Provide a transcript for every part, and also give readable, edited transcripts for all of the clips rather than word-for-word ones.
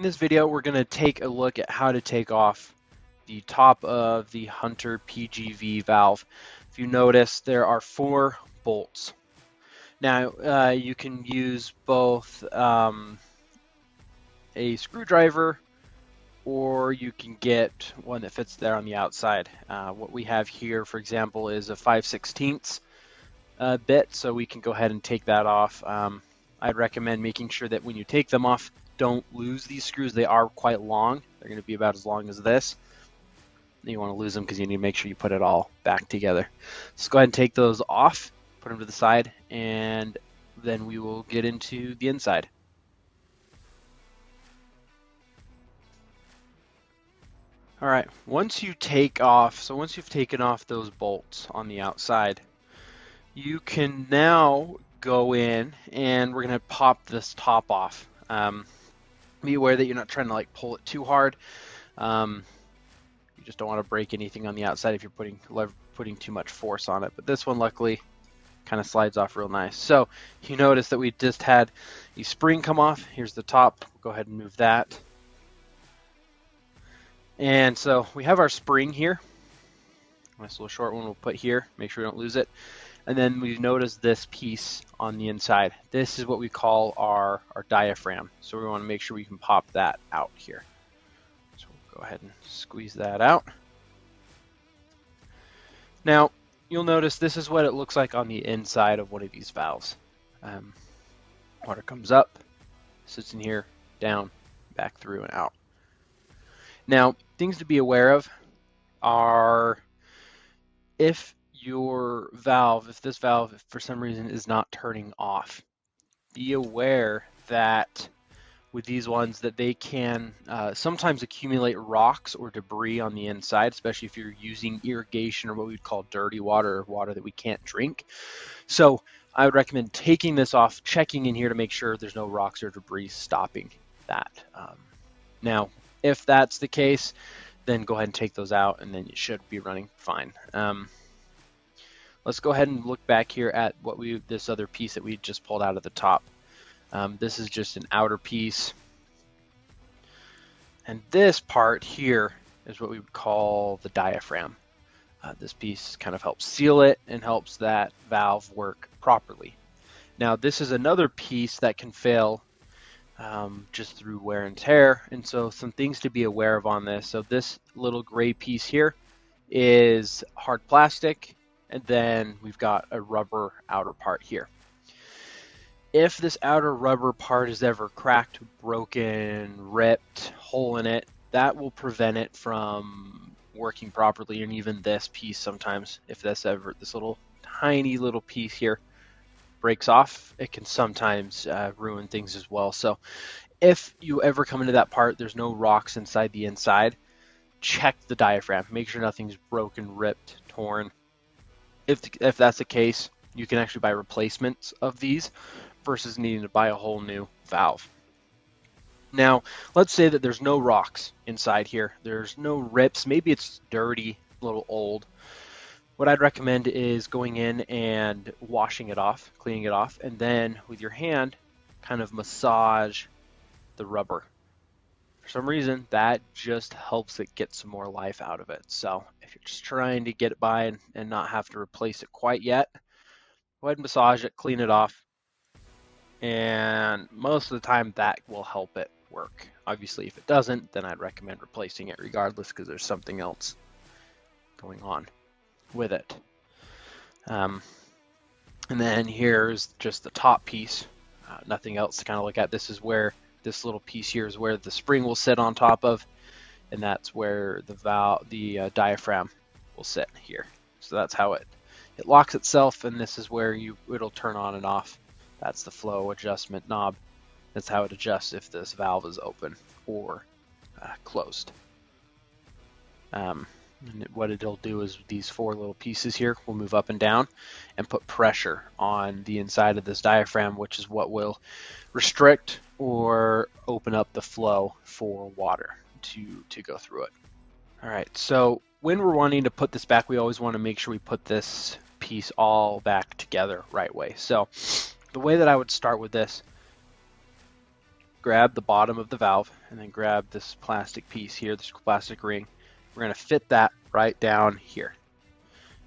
this video, we're going to take a look at how to take off the top of the Hunter PGV valve. If you notice, there are 4 bolts. Now, you can use both a screwdriver, or you can get one that fits there on the outside. What we have here, for example, is a 5/16 bit, so we can go ahead and take that off. I'd recommend making sure that when you take them off, don't lose these screws. They are quite long. They're going to be about as long as this. You want to lose them because you need to make sure you put it all back together. So go ahead and take those off, put them to the side, and then we will get into the inside. All right, once you've taken off those bolts on the outside, you can now go in and we're going to pop this top off. Be aware that you're not trying to pull it too hard. You just don't want to break anything on the outside if you're putting too much force on it. But this one, luckily, kind of slides off real nice. So you notice that we just had a spring come off. Here's the top. We'll go ahead and move that. And so we have our spring here. Nice little short one we'll put here. Make sure we don't lose it. And then we notice this piece on the inside. This is what we call our diaphragm. So we want to make sure we can pop that out here. So we'll go ahead and squeeze that out. Now, you'll notice this is what it looks like on the inside of one of these valves. Water comes up, sits in here, down, back through, and out. Now, things to be aware of are if this valve, if for some reason is not turning off, be aware that with these ones that they can sometimes accumulate rocks or debris on the inside, especially if you're using irrigation or what we'd call dirty water or water that we can't drink. So I would recommend taking this off, checking in here to make sure there's no rocks or debris stopping that. Now, if that's the case, then go ahead and take those out and then you should be running fine. Let's go ahead and look back here at this other piece that we just pulled out of the top. This is just an outer piece. And this part here is what we would call the diaphragm. This piece kind of helps seal it and helps that valve work properly. Now, this is another piece that can fail just through wear and tear. And so some things to be aware of on this. So this little gray piece here is hard plastic. And then we've got a rubber outer part here. If this outer rubber part is ever cracked, broken, ripped, hole in it, that will prevent it from working properly. And even this piece sometimes, if this little tiny little piece here breaks off, it can sometimes ruin things as well. So if you ever come into that part, there's no rocks inside the inside, check the diaphragm. Make sure nothing's broken, ripped, torn. If that's the case, you can actually buy replacements of these versus needing to buy a whole new valve. Now, let's say that there's no rocks inside here. There's no rips. Maybe it's dirty, a little old. What I'd recommend is going in and washing it off, cleaning it off, and then with your hand, kind of massage the rubber. For some reason, that just helps it get some more life out of it. So if you're just trying to get it by and not have to replace it quite yet, go ahead and massage it, clean it off. And most of the time that will help it work. Obviously, if it doesn't, then I'd recommend replacing it regardless because there's something else going on with it. And then here's just the top piece. Nothing else to kind of look at. This is where this little piece here is where the spring will sit on top of, and that's where the diaphragm will sit here. So that's how it locks itself, and this is where it'll turn on and off. That's the flow adjustment knob. That's how it adjusts if this valve is open or closed. And what it'll do is these 4 little pieces here will move up and down and put pressure on the inside of this diaphragm, which is what will restrict or open up the flow for water to go through it. All right, so when we're wanting to put this back, we always want to make sure we put this piece all back together right way. So the way that I would start with this, grab the bottom of the valve and then grab this plastic piece here, this plastic ring. We're going to fit that right down here.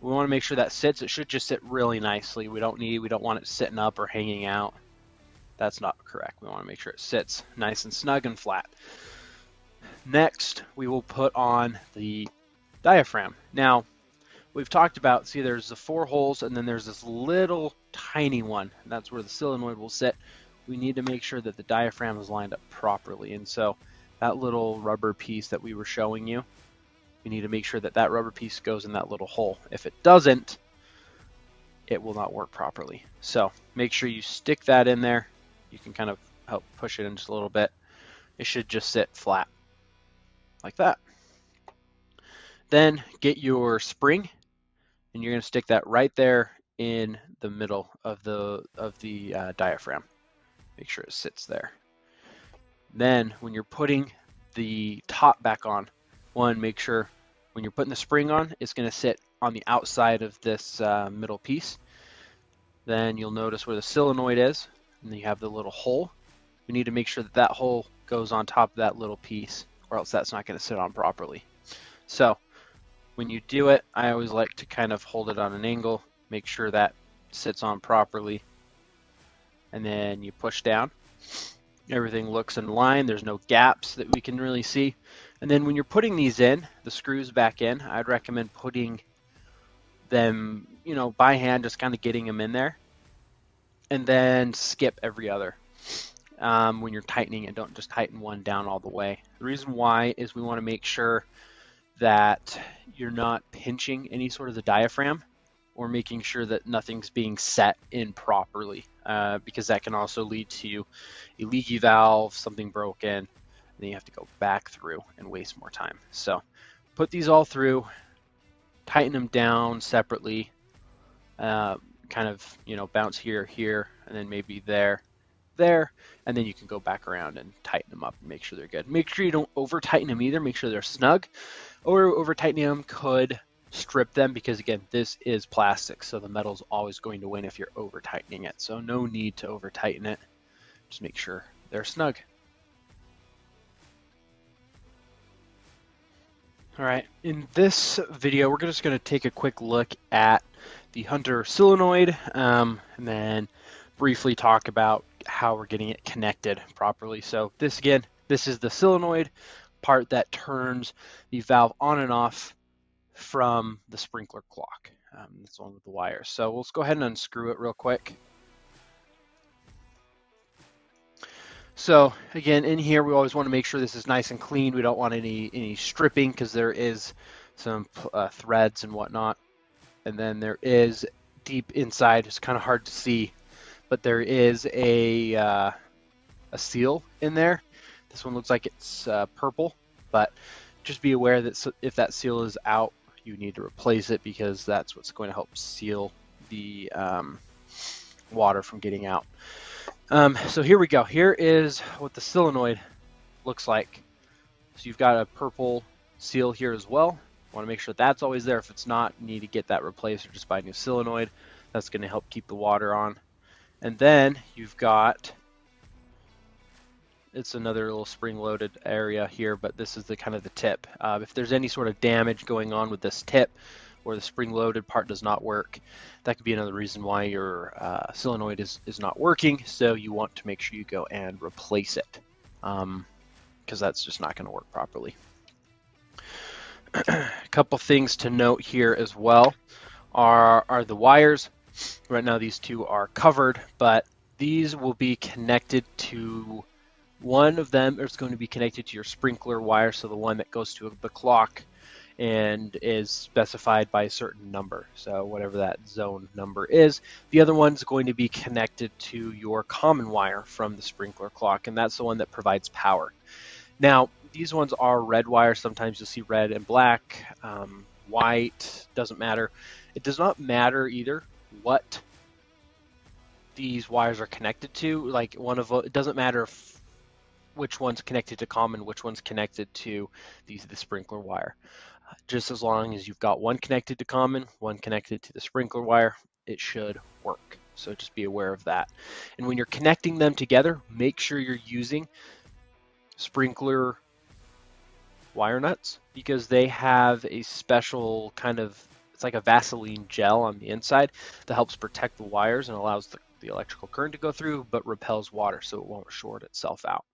We want to make sure that sits. It should just sit really nicely. We don't want it sitting up or hanging out. That's not correct. We want to make sure it sits nice and snug and flat. Next, we will put on the diaphragm. Now, we've talked about, see, there's the 4 holes and then there's this little tiny one. That's where the solenoid will sit. We need to make sure that the diaphragm is lined up properly. And so that little rubber piece that we were showing you, we need to make sure that that rubber piece goes in that little hole. If it doesn't, it will not work properly. So make sure you stick that in there. You can kind of help push it in just a little bit. It should just sit flat like that. Then get your spring and you're going to stick that right there in the middle of the diaphragm. Make sure it sits there. Then when you're putting the top back on, make sure when you're putting the spring on, it's going to sit on the outside of this middle piece. Then you'll notice where the solenoid is, and then you have the little hole. We need to make sure that that hole goes on top of that little piece, or else that's not going to sit on properly. So when you do it, I always like to kind of hold it on an angle, make sure that sits on properly, and then you push down. Everything looks in line. There's no gaps that we can really see. And then when you're putting these in, the screws back in, I'd recommend putting them, by hand, just kind of getting them in there, and then skip every other. When you're tightening it, don't just tighten one down all the way. The reason why is we want to make sure that you're not pinching any sort of the diaphragm or making sure that nothing's being set in properly, because that can also lead to a leaky valve, something broken, and then you have to go back through and waste more time. So put these all through, tighten them down separately, kind of, bounce here, and then maybe there, and then you can go back around and tighten them up and make sure they're good. Make sure you don't over tighten them either. Make sure they're snug, or over tightening them could strip them, because again, this is plastic, so the metal's always going to win if you're over tightening it. So no need to over tighten it. Just make sure they're snug. All right, in this video, we're just going to take a quick look at the Hunter solenoid, and then briefly talk about how we're getting it connected properly. So this is the solenoid part that turns the valve on and off from the sprinkler clock. This one with the wires. So let's go ahead and unscrew it real quick. So again, in here, we always want to make sure this is nice and clean. We don't want any stripping, because there is some threads and whatnot. And then there is deep inside, it's kind of hard to see, but there is a seal in there. This one looks like it's purple, but just be aware that if that seal is out, you need to replace it, because that's what's going to help seal the water from getting out. So here we go. Here is what the solenoid looks like. So you've got a purple seal here as well. Want to make sure that's always there. If it's not, you need to get that replaced or just buy a new solenoid. That's going to help keep the water on. And then you've got, it's another little spring-loaded area here, but this is the kind of the tip. If there's any sort of damage going on with this tip, or the spring-loaded part does not work, that could be another reason why your solenoid is not working. So you want to make sure you go and replace it, because that's just not going to work properly. A couple things to note here as well are the wires. Right now these two are covered, but these will be connected to, one of them is going to be connected to your sprinkler wire, so the one that goes to the clock and is specified by a certain number, so whatever that zone number is. The other one's going to be connected to your common wire from the sprinkler clock, and that's the one that provides power. Now, these ones are red wires. Sometimes you'll see red and black, white, doesn't matter. It does not matter either what these wires are connected to. Like it doesn't matter which one's connected to common, which one's connected to the sprinkler wire. Just as long as you've got one connected to common, one connected to the sprinkler wire, it should work. So just be aware of that. And when you're connecting them together, make sure you're using sprinkler wire nuts, because they have a special kind of, it's like a Vaseline gel on the inside that helps protect the wires and allows the electrical current to go through, but repels water so it won't short itself out.